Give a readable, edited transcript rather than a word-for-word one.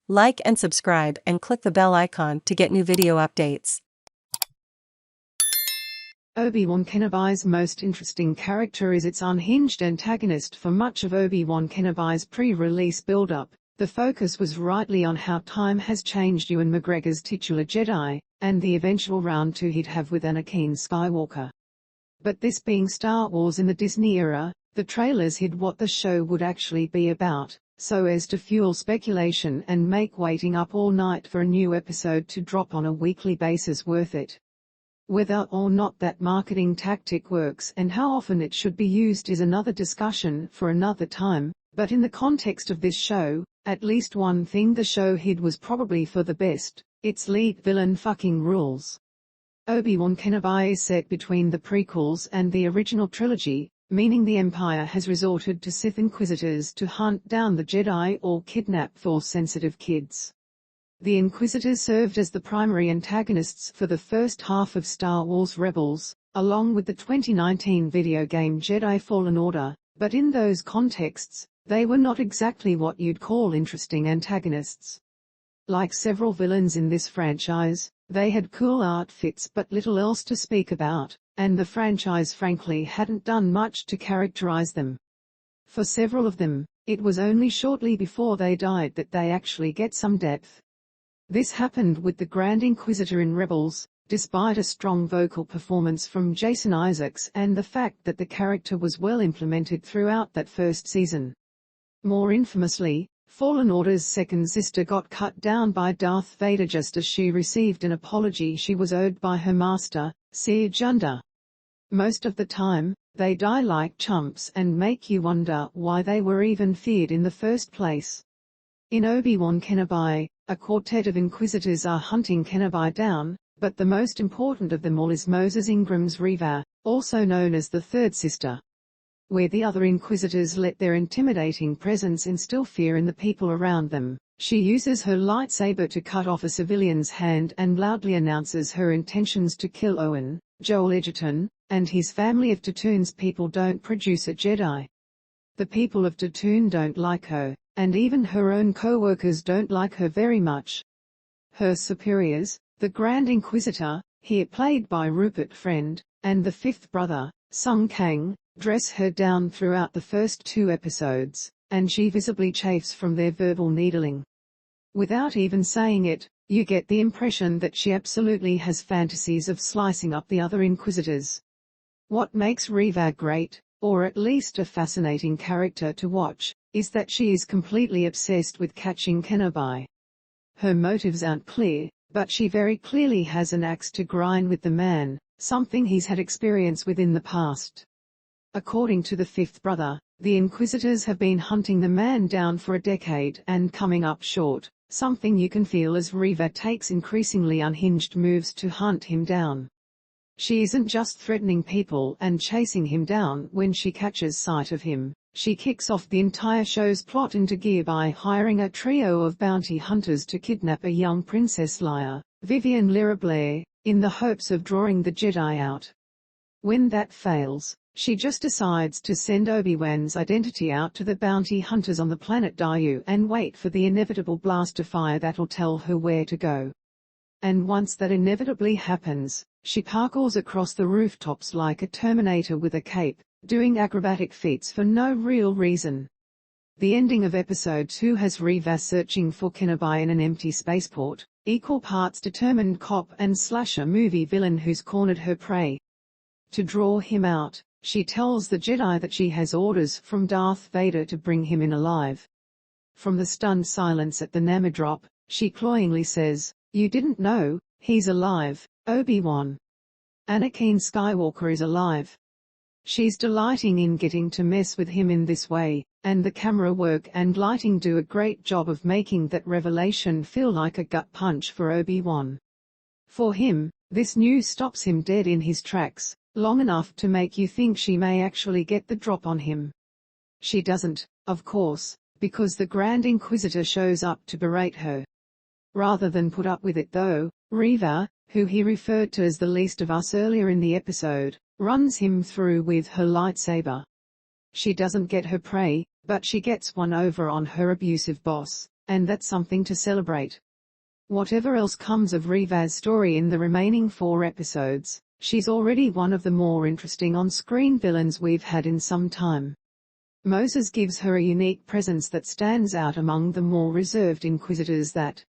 Like and subscribe and click the bell icon to get new video updates. Obi Wan Kenobi'S most interesting character is its unhinged antagonist. For much of Obi Wan Kenobi'S pre-release build-up, the focus was rightly on how time has changed Ewan McGregor's titular Jedi, and the eventual round 2 he'd have with Anakin Skywalker. But this being Star Wars in the Disney era, the trailers hid what the show would actually be about, so as to fuel speculation and make waiting up all night for a new episode to drop on a weekly basis worth it. Whether or not that marketing tactic works and how often it should be used is another discussion for another time, but in the context of this show, at least one thing the show hid was probably for the best: its lead villain fucking rules. Obi Wan Kenobi is set between the prequels and the original trilogy, meaning the Empire has resorted to Sith Inquisitors to hunt down the Jedi or kidnap Force-sensitive kids. The Inquisitors served as the primary antagonists for the first half of Star Wars Rebels, along with the 2019 video game Jedi Fallen Order, but in those contexts, they were not exactly what you'd call interesting antagonists. Like several villains in this franchise, they had cool outfits but little else to speak about, and the franchise frankly hadn't done much to characterize them. For several of them, it was only shortly before they died that they actually get some depth. This happened with the Grand Inquisitor in Rebels, despite a strong vocal performance from Jason Isaacs and the fact that the character was well implemented throughout that first season. More infamously, Fallen Order's second sister got cut down by Darth Vader just as she received an apology she was owed by her master, Cere Junda. Most of the time, they die like chumps and make you wonder why they were even feared in the first place. In Obi Wan Kenobi, a quartet of Inquisitors are hunting Kenobi down, but the most important of them all is Moses Ingram's Reva, also known as the third sister. Where the other Inquisitors let their intimidating presence instill fear in the people around them, she uses her lightsaber to cut off a civilian's hand and loudly announces her intentions to kill Owen, Joel Edgerton, and his family. If Tatooine's people don't produce a Jedi, the people of Tatooine don't like her, and even her own coworkers don't like her very much. Her superiors, the Grand Inquisitor, here played by Rupert Friend, and the fifth brother, son Kang, dress her down throughout the first 2 episodes, and she visibly chafes from their verbal needling. Without even saying it, you get the impression that she absolutely has fantasies of slicing up the other Inquisitors. What makes Reva great, or at least a fascinating character to watch, is that she is completely obsessed with catching Kenobi. Her motives aren't clear, but she very clearly has an axe to grind with the man, something he's had experience with in the past. According to the fifth brother, the Inquisitors have been hunting the man down for a decade and coming up short, something you can feel as Reva takes increasingly unhinged moves to hunt him down. She isn't just threatening people and chasing him down when she catches sight of him. She kicks off the entire show's plot into gear by hiring a trio of bounty hunters to kidnap a young Princess Leia, Vivien Lyra Blair, in the hopes of drawing the Jedi out. When that fails, she just decides to send Obi-Wan's identity out to the bounty hunters on the planet Daiyu and wait for the inevitable blast of fire that'll tell her where to go. And once that inevitably happens, she parkours across the rooftops like a Terminator with a cape, doing acrobatic feats for no real reason. The ending of episode 2 has Reva searching for Kenobi in an empty spaceport, equal parts determined cop and slasher movie villain who's cornered her prey. To draw him out, she tells the Jedi that she has orders from Darth Vader to bring him in alive. From the stunned silence at the Nama drop, she cloyingly says, "You didn't know, he's alive, Obi-Wan. Anakin Skywalker is alive." She's delighting in getting to mess with him in this way, and the camera work and lighting do a great job of making that revelation feel like a gut punch for Obi-Wan. For him, this news stops him dead in his tracks, long enough to make you think she may actually get the drop on him. She doesn't, of course, because the Grand Inquisitor shows up to berate her. Rather than put up with it though, Reva, who he referred to as the least of us earlier in the episode, runs him through with her lightsaber. She doesn't get her prey, but she gets one over on her abusive boss, And that's something to celebrate. Whatever else comes of Reva's story in the remaining 4 episodes, she's already one of the more interesting on-screen villains we've had in some time. Moses gives her a unique presence that stands out among the more reserved Inquisitors that,